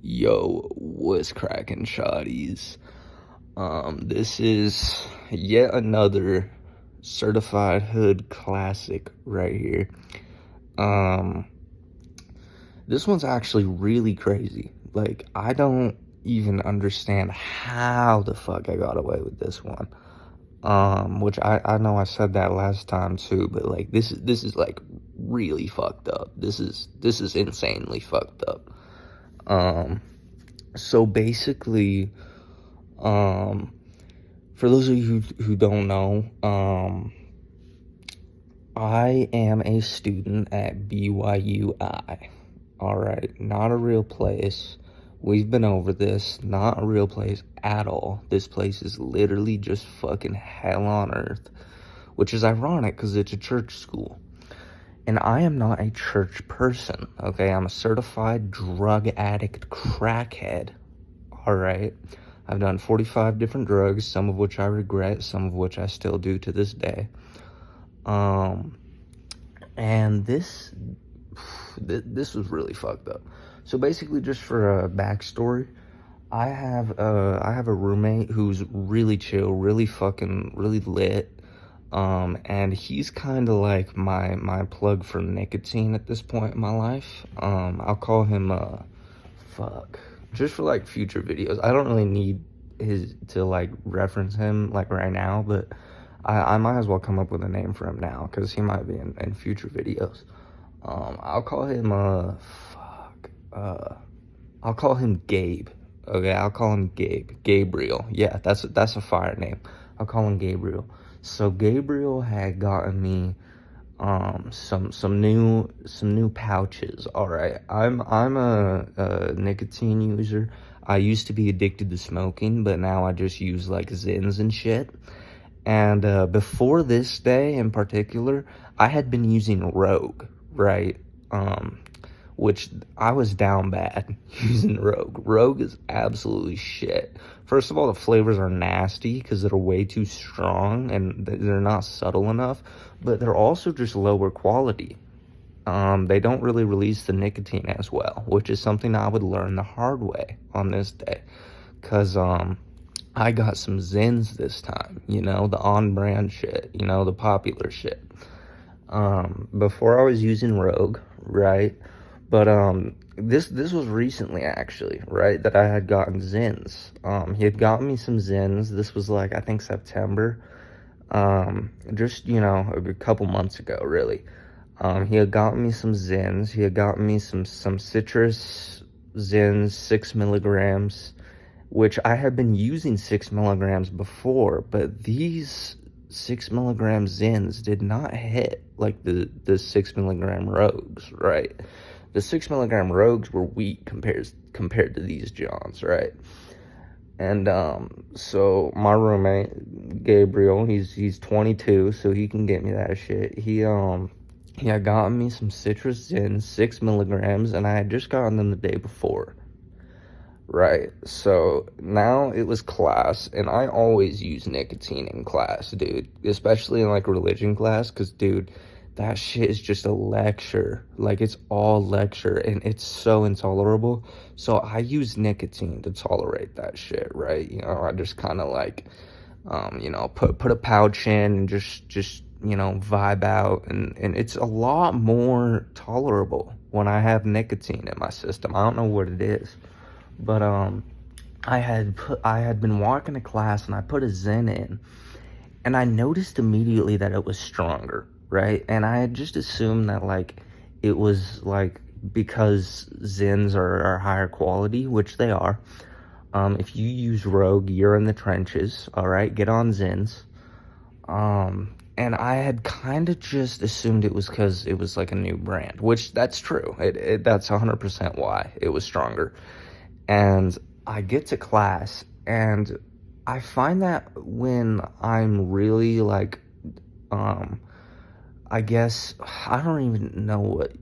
Yo, what's cracking, shotties? This is yet another certified hood classic right here. Um, this one's actually really crazy. Like, I don't even understand how the fuck I got away with this one. Which I know I said that last time too, but like this is like really fucked up. This is insanely fucked up. Um, so basically, Um, for those of you who don't know, I am a student at BYUI. All right, not a real place. We've been over this. Not a real place at all. This place is literally just fucking hell on earth, which is ironic because it's a church school. And I am not a church person, okay? I'm a certified drug addict crackhead, all right? I've done 45 different drugs, some of which I regret, some of which I still do to this day. And this was really fucked up. So basically, just for a backstory, I have a roommate who's really chill, really lit. And he's kind of like my plug for nicotine at this point in my life. I'll call him fuck, just for like future videos. I don't really need his to like reference him like right now, but I might as well come up with a name for him now because he might be in future videos. I'll call him I'll call him Gabe. Okay, I'll call him Gabriel. Yeah, that's a fire name. I'll call him Gabriel. So Gabriel had gotten me some new pouches. All right, I'm a nicotine user. I used to be addicted to smoking, but now I just use like Zins and shit. And before this day in particular, I had been using Rogue, right? Which I was down bad using Rogue. Rogue is absolutely shit. First of all, the flavors are nasty because they're way too strong and they're not subtle enough, but they're also just lower quality. They don't really release the nicotine as well, which is something I would learn the hard way on this day. Because I got some Zins this time, the on-brand shit, the popular shit. Before I was using Rogue, right? But this was recently actually, right, that I had gotten Zins. He had gotten me some Zins. This was like I think September. Just a couple months ago, really. He had gotten me some Zins. He had gotten me some citrus Zins, 6 milligrams, which I had been using 6 milligrams before, but these 6 milligram Zins did not hit like the 6 milligram Rogues, right? The 6 milligram Rogues were weak compared to these Johns, right? And so my roommate Gabriel, he's 22, so he can get me that shit. He had gotten me some citrus Zins, 6 milligrams, and I had just gotten them the day before. Right, so now it was class, and I always use nicotine in class, dude, especially in like religion class, because dude, that shit is just a lecture. Like, it's all lecture, and it's so intolerable. So I use nicotine to tolerate that shit, right? I just kind of like put a pouch in and just vibe out, and it's a lot more tolerable when I have nicotine in my system. I don't know what it is. But I had been walking to class, and I put a Zen in, and I noticed immediately that it was stronger, right? And I had just assumed that like it was like because Zens are higher quality, which they are. If you use Rogue, you're in the trenches. All right, get on Zens. And I had kind of just assumed it was because it was like a new brand, which that's true. That's 100% why it was stronger. And I get to class, and I find that when I'm really like, I guess, I don't even know what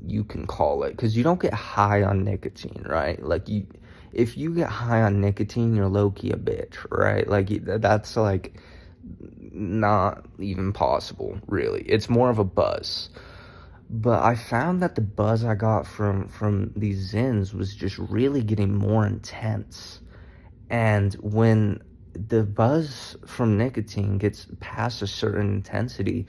you can call it, because you don't get high on nicotine, right? Like, if you get high on nicotine, you're low-key a bitch, right? Like, that's like not even possible, really. It's more of a buzz. But I found that the buzz I got from these Zins was just really getting more intense. And when the buzz from nicotine gets past a certain intensity,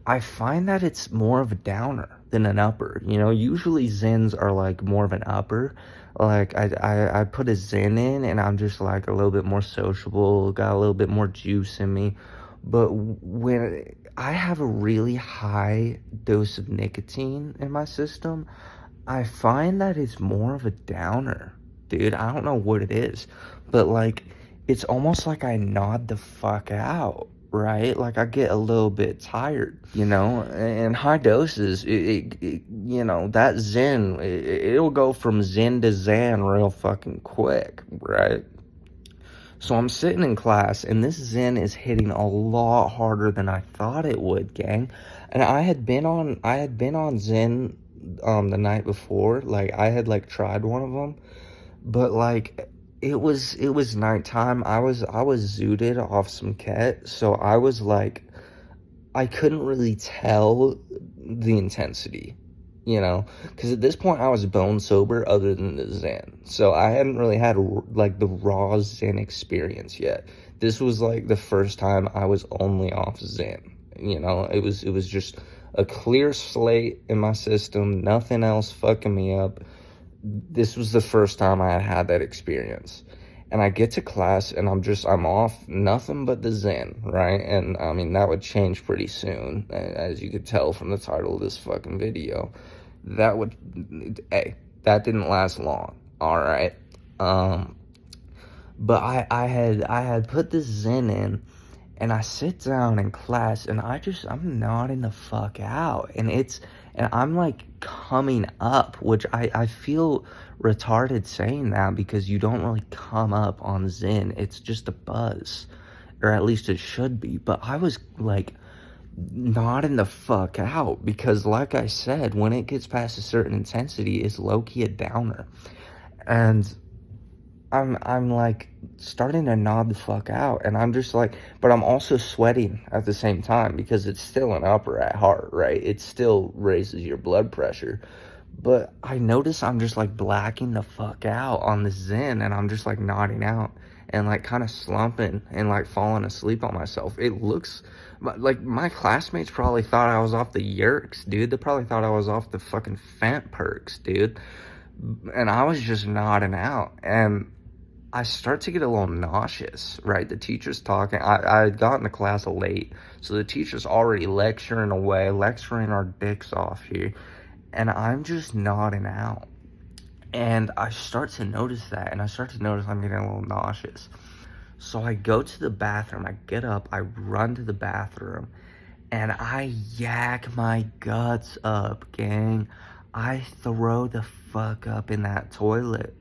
I find that it's more of a downer than an upper. You know, usually Zins are like more of an upper. Like I put a Zen in and I'm just like a little bit more sociable, got a little bit more juice in me. But when I have a really high dose of nicotine in my system, I find that it's more of a downer, dude. I don't know what it is, but like it's almost like I nod the fuck out, right? Like I get a little bit tired, you know. And high doses, you know, that Zen, it'll go from Zen to Zan real fucking quick, right? So I'm sitting in class, and this Zen is hitting a lot harder than I thought it would, gang. And I had been on Zen the night before. Like I had like tried one of them, but like it was nighttime. I was zooted off some ket, so I was like I couldn't really tell the intensity, you know, because at this point I was bone sober other than the Zen. So I hadn't really had like the raw Zen experience yet. This was like the first time I was only off Zen. You know, it was just a clear slate in my system, nothing else fucking me up. This was the first time I had that experience. And I get to class and I'm off nothing but the Zen, right? And I mean, that would change pretty soon, as you could tell from the title of this fucking video. Hey, that didn't last long, all right? But I had put this Zen in, and I sit down in class, and I'm nodding the fuck out, and I'm like coming up, which I feel retarded saying that because you don't really come up on Zen. It's just a buzz, or at least it should be. But I was like nodding the fuck out because, like I said, when it gets past a certain intensity, it's low-key a downer. And I'm like starting to nod the fuck out, and I'm just like, but I'm also sweating at the same time because it's still an upper at heart, right? It still raises your blood pressure. But I notice I'm just like blacking the fuck out on the Zen, and I'm just like nodding out and like kind of slumping and like falling asleep on myself. It looks like my classmates probably thought I was off the yerks, dude. They probably thought I was off the fucking Fent perks, dude. And I was just nodding out, and I start to get a little nauseous, right? The teacher's talking. I had gotten to class late, so the teacher's already lecturing away, lecturing our dicks off here, and I'm just nodding out. And I start to notice that, and I start to notice I'm getting a little nauseous. So I go to the bathroom, I get up, I run to the bathroom, and I yak my guts up, gang. I throw the fuck up in that toilet.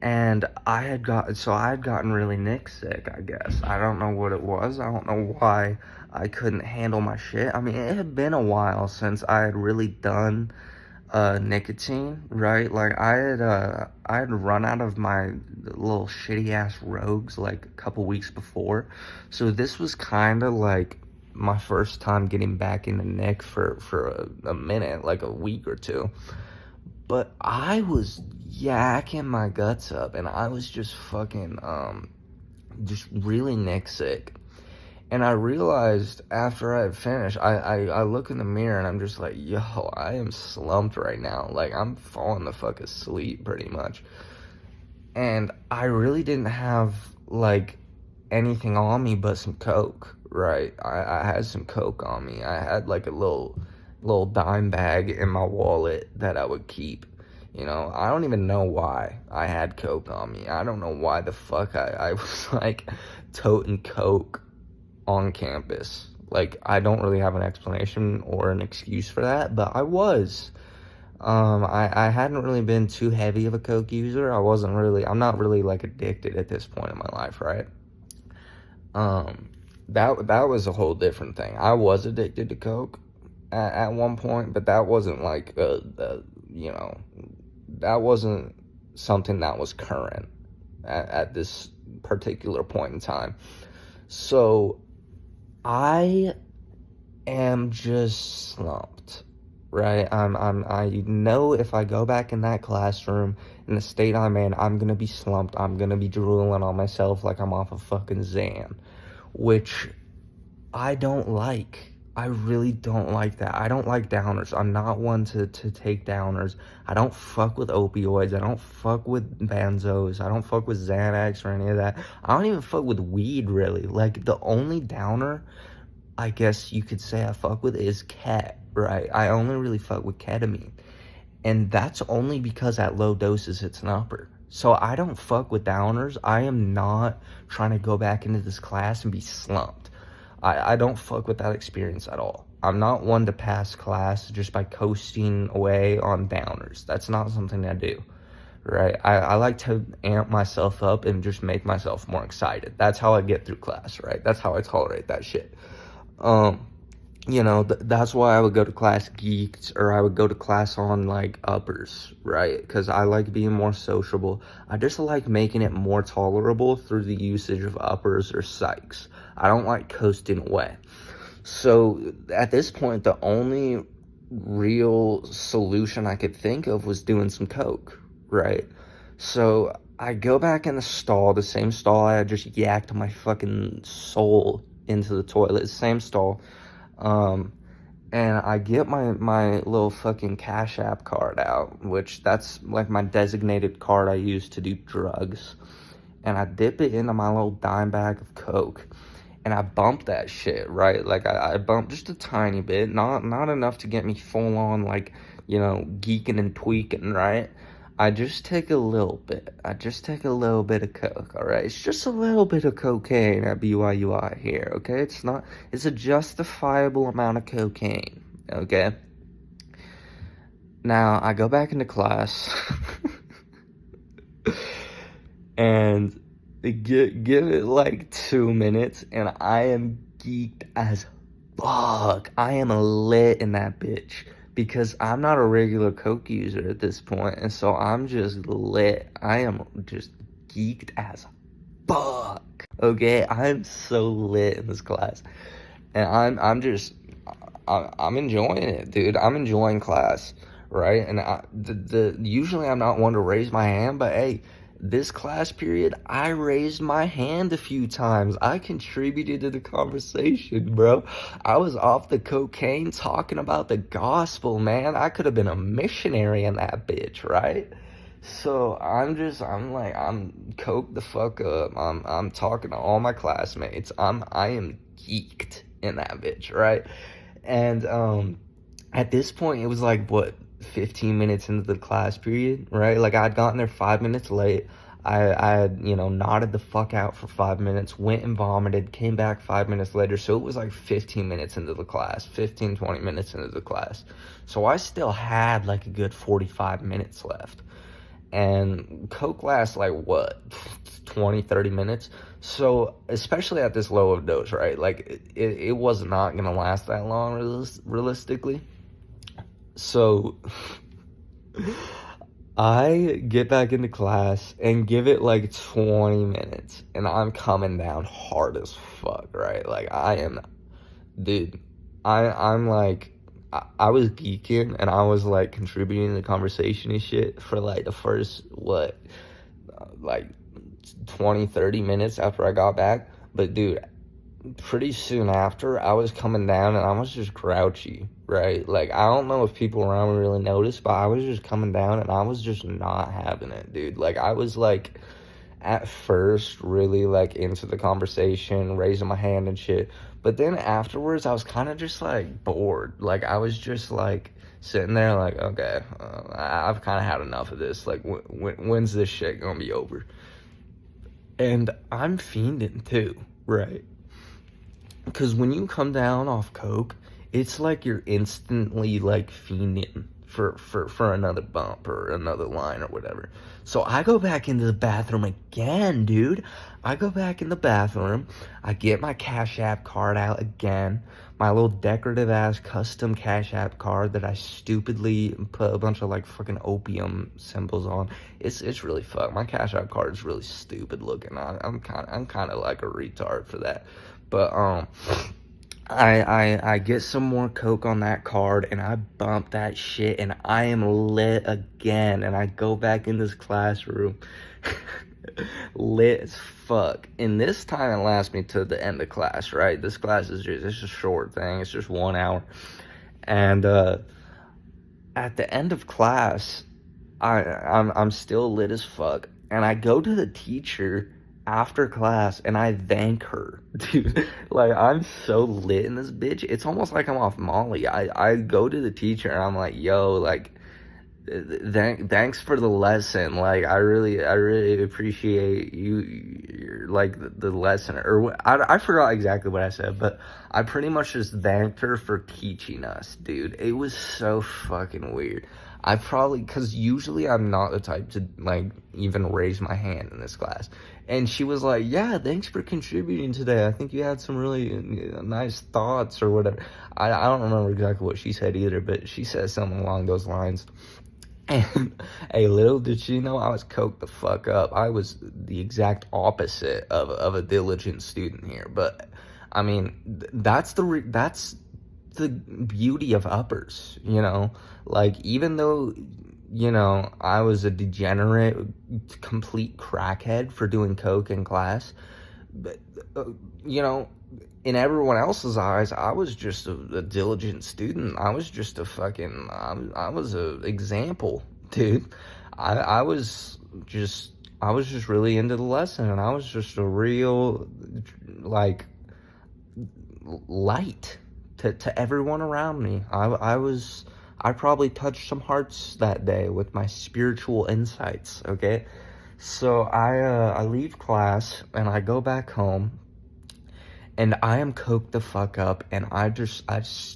And I had gotten really Nick sick, I guess. I don't know what it was. I don't know why I couldn't handle my shit. I mean, it had been a while since I had really done nicotine, right? Like I had run out of my little shitty ass rogues like a couple weeks before. So this was kind of like my first time getting back into Nick for a minute, like a week or two. But I was yakking my guts up, and I was just fucking, just really Nick sick. And I realized after I had finished, I look in the mirror, and I'm just like, yo, I am slumped right now. Like, I'm falling the fuck asleep, pretty much. And I really didn't have, like, anything on me but some Coke, right? I had some Coke on me. I had, like, a little dime bag in my wallet that I would keep. You know, I don't even know why I had Coke on me. I don't know why the fuck I was like toting Coke on campus. Like, I don't really have an explanation or an excuse for that, but I was. I hadn't really been too heavy of a Coke user. I'm not really like addicted at this point in my life, right? That was a whole different thing. I was addicted to Coke at one point, but that wasn't like you know, that wasn't something that was current at this particular point in time. So I am just slumped, right? I know if I go back in that classroom in the state I'm in, I'm gonna be slumped. I'm gonna be drooling on myself like I'm off a fucking Xan, which I don't like. I really don't like that. I don't like downers. I'm not one to take downers. I don't fuck with opioids. I don't fuck with benzos. I don't fuck with Xanax or any of that. I don't even fuck with weed, really. Like, the only downer I guess you could say I fuck with is ket, right? I only really fuck with ketamine. And that's only because at low doses it's an upper. So I don't fuck with downers. I am not trying to go back into this class and be slumped. I don't fuck with that experience at all. I'm not one to pass class just by coasting away on downers. That's not something I do, right? I like to amp myself up and just make myself more excited. That's how I get through class, right? That's how I tolerate that shit. You know, that's why I would go to class geeked, or I would go to class on, like, uppers, right? Because I like being more sociable. I just like making it more tolerable through the usage of uppers or psychs. I don't like coasting away. So, at this point, the only real solution I could think of was doing some coke, right? So, I go back in the stall, the same stall I had just yacked my fucking soul into the toilet, same stall. And I get my little fucking Cash App card out, which that's like my designated card I use to do drugs. And I dip it into my little dime bag of coke. And I bump that shit, right? Like, I bump just a tiny bit, not enough to get me full on, like, you know, geeking and tweaking, right? I just take a little bit. I just take a little bit of coke, all right? It's just a little bit of cocaine at BYUI here, okay? It's a justifiable amount of cocaine, okay? Now, I go back into class, and give it like 2 minutes, and I am geeked as fuck. I am lit in that bitch. Because I'm not a regular coke user at this point, and so I'm just lit. I am just geeked as fuck. Okay, I'm so lit in this class, and I'm enjoying it, dude. I'm enjoying class, right? And usually I'm not one to raise my hand, but hey, this class period, I raised my hand a few times. I contributed to the conversation, bro. I was off the cocaine talking about the gospel, man. I could have been a missionary in that bitch, right? So I'm coked the fuck up. I'm talking to all my classmates. I am geeked in that bitch, right? And at this point it was like, what, 15 minutes into the class period, right? Like, I'd gotten there 5 minutes late. I had, you know, nodded the fuck out for 5 minutes, went and vomited, came back 5 minutes later. So it was like 15 minutes into the class, 15, 20 minutes into the class. So I still had like a good 45 minutes left. And coke lasts like, what, 20, 30 minutes? So, especially at this low of dose, right? Like, it was not going to last that long, realistically. So, I get back into class and give it like 20 minutes, and I'm coming down hard as fuck, right? Like, dude, I'm like, I was geeking, and I was like contributing to the conversation and shit for like the first, like 20, 30 minutes after I got back. But dude, pretty soon after, I was coming down and I was just grouchy, right? Like, I don't know if people around me really noticed, but I was just coming down and I was just not having it, dude. Like, I was like, at first, really like into the conversation, raising my hand and shit. But then afterwards, I was kind of just like bored. Like, I was just like sitting there like, okay, I've kind of had enough of this. Like, when's this shit gonna be over? And I'm fiending too, right? Because when you come down off coke, it's like you're instantly like fiending for another bump or another line or whatever. So I go back into the bathroom again, dude. I go back in the bathroom. I get my Cash App card out again. My little decorative ass custom Cash App card that I stupidly put a bunch of like fucking opium symbols on. It's really fucked. My Cash App card is really stupid looking. I'm kind of like a retard for that. But I get some more Coke on that card, and I bump that shit, and I am lit again, and I go back in this classroom, lit as fuck. And this time it lasts me to the end of class, right? This class is just, it's a short thing, it's just 1 hour. And at the end of class, I'm still lit as fuck, and I go to the teacher after class and I thank her, dude. Like, I'm so lit in this bitch. It's almost like I'm off Molly. I go to the teacher and I'm like, yo, like, thanks for the lesson. Like, I really appreciate you, like, the lesson. Or I forgot exactly what I said, but I pretty much just thanked her for teaching us, dude. It was so fucking weird. I probably, because usually I'm not the type to, like, even raise my hand in this class. And she was like, yeah, thanks for contributing today. I think you had some really nice thoughts or whatever. I don't remember exactly what she said either, but she said something along those lines. And hey, little did she know I was coked the fuck up. I was the exact opposite of a diligent student here. But I mean, that's the beauty of uppers, you know? Like, even though, you know, I was a degenerate, complete crackhead for doing coke in class, but, you know, in everyone else's eyes, I was just a diligent student. I was just a fucking, I was a example, dude. I was just, I was just really into the lesson, and I was just a real, like, light to everyone around me. I probably touched some hearts that day with my spiritual insights, okay? So I leave class and I go back home, and I am coked the fuck up, and I just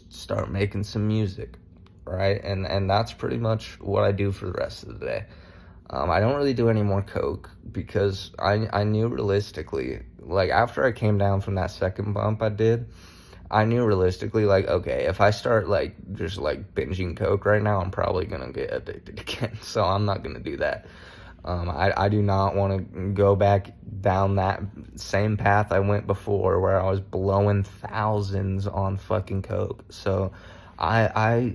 start making some music, right? And that's pretty much what I do for the rest of the day. I don't really do any more coke because I knew realistically, like, after I came down from that second bump I did, I knew realistically, like, okay, if I start, like, just, like, binging coke right now, I'm probably gonna get addicted again, so I'm not gonna do that. I do not want to go back down that same path I went before, where I was blowing thousands on fucking coke. So I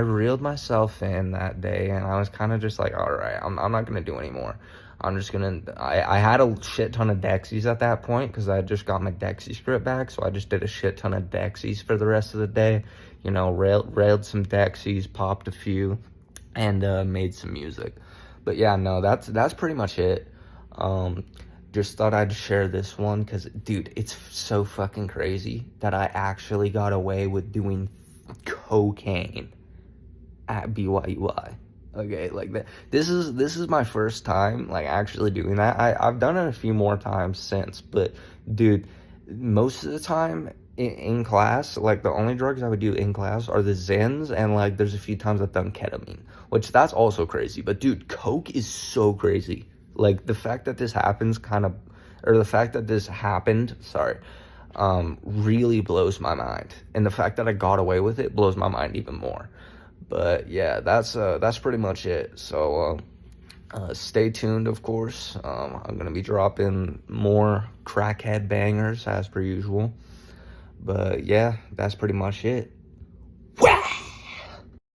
reeled myself in that day, and I was kind of just like, all right, I'm not gonna do anymore. I'm just gonna, I had a shit ton of Dexies at that point, because I just got my Dexy script back, so I just did a shit ton of Dexies for the rest of the day. You know, railed some Dexies, popped a few, and made some music. But yeah, no, that's pretty much it. Just thought I'd share this one, because, dude, it's so fucking crazy that I actually got away with doing cocaine at BYUI. Okay, like, that. This is my first time, like, actually doing that. I've done it a few more times since, but, dude, most of the time in class, like, the only drugs I would do in class are the Zens, and, like, there's a few times I've done ketamine, which that's also crazy. But, dude, coke is so crazy. Like, the fact that this happens sorry, really blows my mind. And the fact that I got away with it blows my mind even more. But yeah, that's pretty much it. So stay tuned, of course. I'm gonna be dropping more crackhead bangers as per usual. But yeah, that's pretty much it.